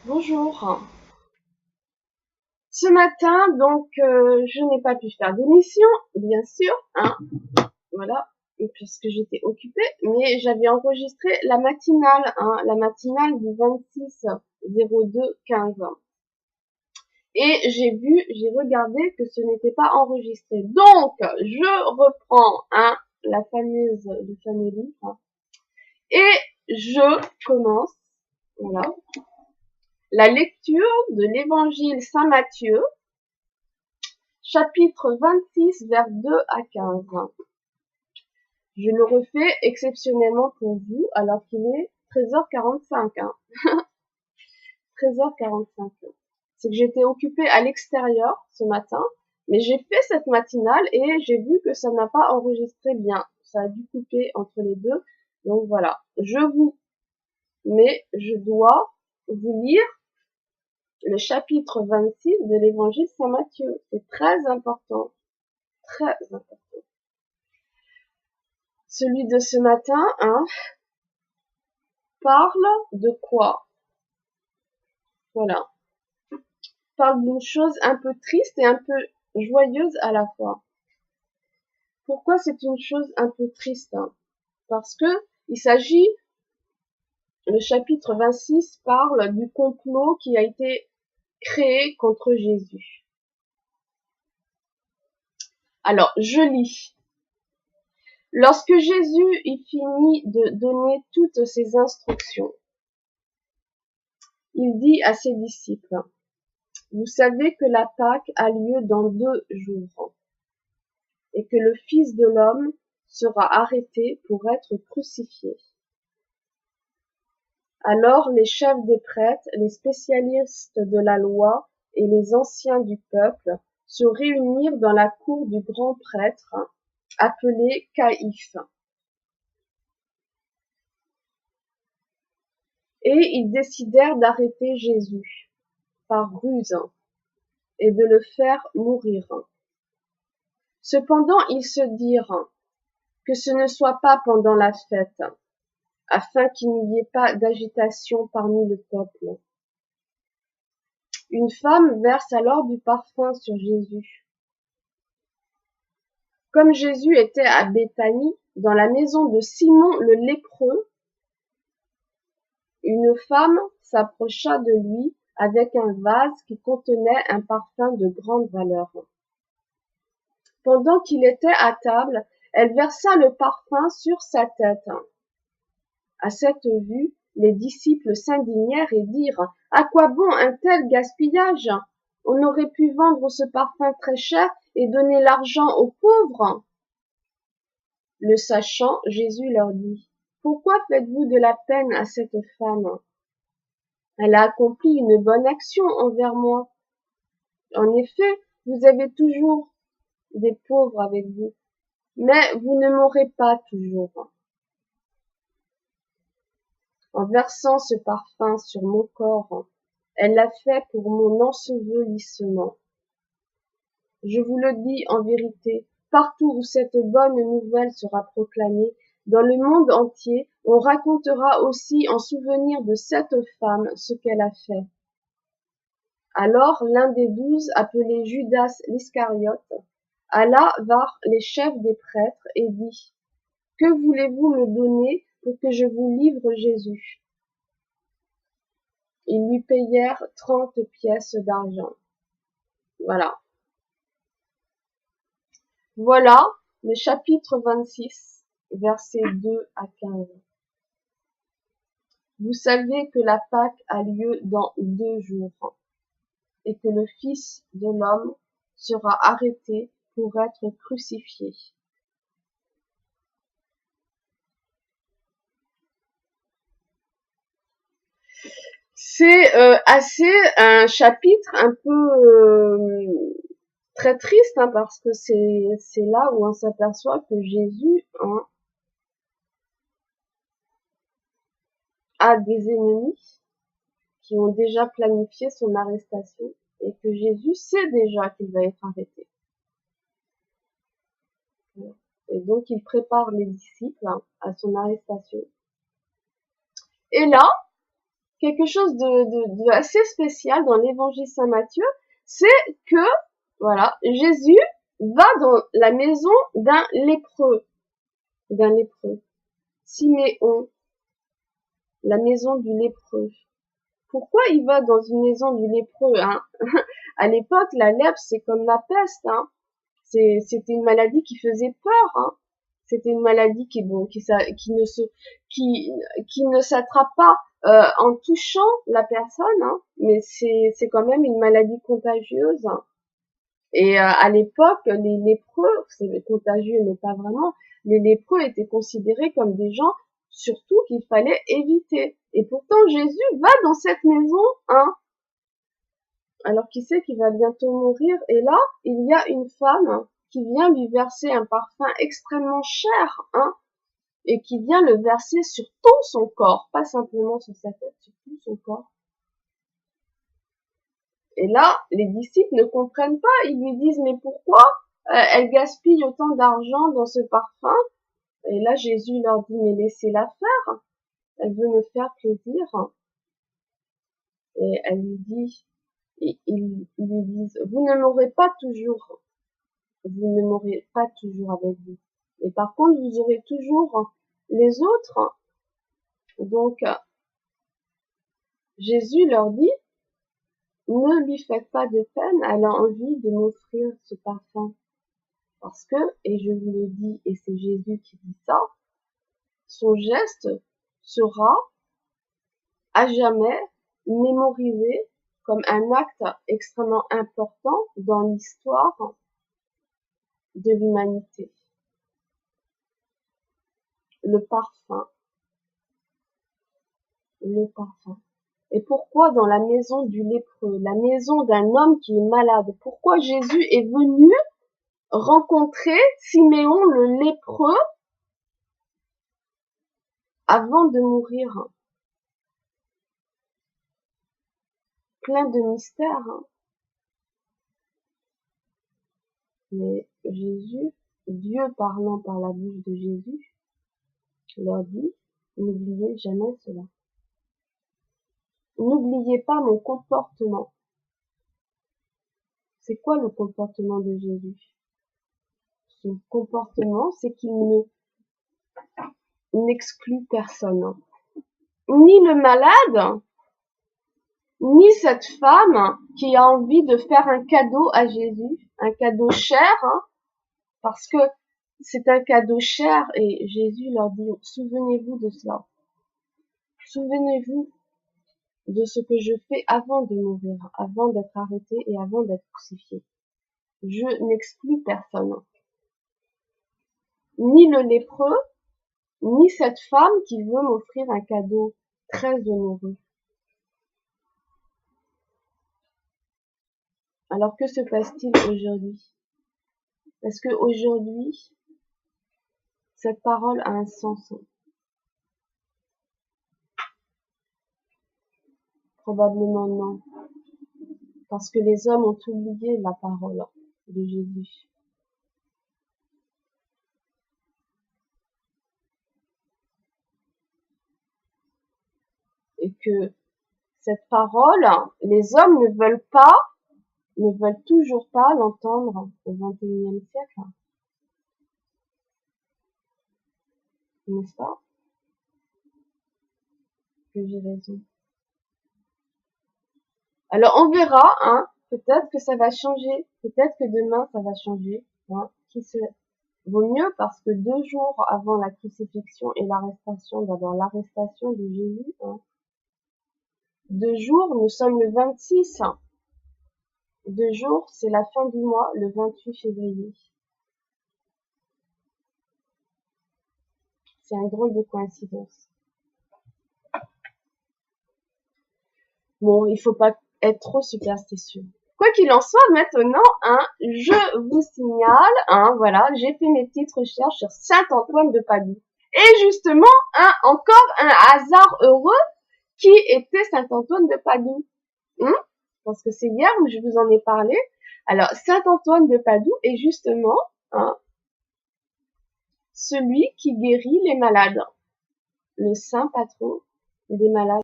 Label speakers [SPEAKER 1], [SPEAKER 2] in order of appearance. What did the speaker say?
[SPEAKER 1] Bonjour. Ce matin, je n'ai pas pu faire d'émission, bien sûr, hein, voilà, et puisque j'étais occupée, mais j'avais enregistré la matinale du 26/02/15. Et j'ai regardé que ce n'était pas enregistré. Donc, je reprends, le fameux livre, et je commence, voilà, la lecture de l'évangile Saint Matthieu, chapitre 26, vers 2 à 15. Je le refais exceptionnellement pour vous, alors qu'il est 13h45. 13h45. C'est que j'étais occupée à l'extérieur ce matin, mais j'ai fait cette matinale et j'ai vu que ça n'a pas enregistré bien. Ça a dû couper entre les deux. Donc voilà. Mais je dois vous lire le chapitre 26 de l'évangile Saint Matthieu. C'est très important. Très important. Celui de ce matin, parle de quoi? Voilà. Parle d'une chose un peu triste et un peu joyeuse à la fois. Pourquoi c'est une chose un peu triste? Parce que le chapitre 26 parle du complot qui a été créé contre Jésus. Alors, je lis. Lorsque Jésus y finit de donner toutes ses instructions, il dit à ses disciples, vous savez que la Pâque a lieu dans 2 jours et que le Fils de l'homme sera arrêté pour être crucifié. Alors les chefs des prêtres, les spécialistes de la loi et les anciens du peuple se réunirent dans la cour du grand prêtre, appelé Caïphe. Et ils décidèrent d'arrêter Jésus par ruse et de le faire mourir. Cependant, ils se dirent que ce ne soit pas pendant la fête, afin qu'il n'y ait pas d'agitation parmi le peuple. Une femme verse alors du parfum sur Jésus. Comme Jésus était à Béthanie, dans la maison de Simon le lépreux, une femme s'approcha de lui avec un vase qui contenait un parfum de grande valeur. Pendant qu'il était à table, elle versa le parfum sur sa tête. À cette vue, les disciples s'indignèrent et dirent, à quoi bon un tel gaspillage? On aurait pu vendre ce parfum très cher et donner l'argent aux pauvres. Le sachant, Jésus leur dit, pourquoi faites-vous de la peine à cette femme? Elle a accompli une bonne action envers moi. En effet, vous avez toujours des pauvres avec vous, mais vous ne m'aurez pas toujours. En versant ce parfum sur mon corps, elle l'a fait pour mon ensevelissement. Je vous le dis en vérité, partout où cette bonne nouvelle sera proclamée, dans le monde entier, on racontera aussi en souvenir de cette femme ce qu'elle a fait. Alors l'un des 12, appelé Judas l'Iscariote, alla voir les chefs des prêtres et dit, que voulez-vous me donner pour que je vous livre Jésus? Ils lui payèrent 30 pièces d'argent. Voilà. Voilà le chapitre 26, versets 2 à 15. Vous savez que la Pâque a lieu dans 2 jours et que le Fils de l'homme sera arrêté pour être crucifié. C'est un chapitre un peu très triste, parce que c'est là où on s'aperçoit que Jésus a des ennemis qui ont déjà planifié son arrestation et que Jésus sait déjà qu'il va être arrêté. Et donc il prépare les disciples à son arrestation. Et là, quelque chose de assez spécial dans l'évangile Saint Matthieu, c'est que, voilà, Jésus va dans la maison d'un lépreux, Siméon, la maison du lépreux. Pourquoi il va dans une maison du lépreux, hein? À l'époque, la lèpre, c'est comme la peste, hein. C'était une maladie qui faisait peur, hein. C'était une maladie qui ne s'attrape pas en touchant la personne, hein, mais c'est quand même une maladie contagieuse. Hein. Et à l'époque, les lépreux, c'est contagieux mais pas vraiment, les lépreux étaient considérés comme des gens surtout qu'il fallait éviter. Et pourtant Jésus va dans cette maison, hein, alors qu'il sait qu'il va bientôt mourir. Et là, il y a une femme qui vient lui verser un parfum extrêmement cher, hein, et qui vient le verser sur tout son corps, pas simplement sur sa tête, sur tout son corps. Et là, les disciples ne comprennent pas, ils lui disent mais pourquoi elle gaspille autant d'argent dans ce parfum? Et là, Jésus leur dit mais laissez-la faire, elle veut me faire plaisir. Et elle lui dit, et ils lui disent, vous ne m'aurez pas toujours avec vous. Et par contre, vous aurez toujours les autres. Donc, Jésus leur dit, ne lui faites pas de peine, elle a envie de m'offrir ce parfum. Parce que, et je vous le dis, et c'est Jésus qui dit ça, son geste sera à jamais mémorisé comme un acte extrêmement important dans l'histoire de l'humanité. Le parfum. Et pourquoi dans la maison du lépreux, la maison d'un homme qui est malade? Pourquoi Jésus est venu rencontrer Siméon le lépreux avant de mourir? Plein de mystères. Hein. Mais Jésus, Dieu parlant par la bouche de Jésus, leur dit, n'oubliez jamais cela. N'oubliez pas mon comportement. C'est quoi le comportement de Jésus? Son comportement, c'est qu'il n'exclut personne. Ni le malade, ni cette femme qui a envie de faire un cadeau à Jésus, un cadeau cher, hein, parce que c'est un cadeau cher, et Jésus leur dit, souvenez-vous de cela. Souvenez-vous de ce que je fais avant de mourir, avant d'être arrêté et avant d'être crucifié. Je n'exclus personne. Ni le lépreux, ni cette femme qui veut m'offrir un cadeau très onéreux. Alors que se passe-t-il aujourd'hui? Est-ce que aujourd'hui, cette parole a un sens? Probablement non. Parce que les hommes ont oublié la parole de Jésus. Et que cette parole, les hommes ne veulent toujours pas l'entendre au XXIe siècle. N'est-ce pas? Que j'ai raison. Alors on verra, hein, peut-être que ça va changer, peut-être que demain ça va changer, hein, qui sait. Vaut mieux parce que 2 jours avant la crucifixion et l'arrestation, d'abord l'arrestation de Jésus, hein, 2 jours, nous sommes le 26, 2 jours, c'est la fin du mois, le 28 février. C'est un drôle de coïncidence. Bon, il faut pas être trop superstitieux. Quoi qu'il en soit, maintenant, hein, je vous signale, hein, voilà, j'ai fait mes petites recherches sur Saint-Antoine de Padoue. Et justement, hein, encore un hasard heureux, qui était Saint-Antoine de Padoue, parce que c'est hier où je vous en ai parlé. Alors, Saint-Antoine de Padoue est justement, hein, celui qui guérit les malades, le saint patron des malades.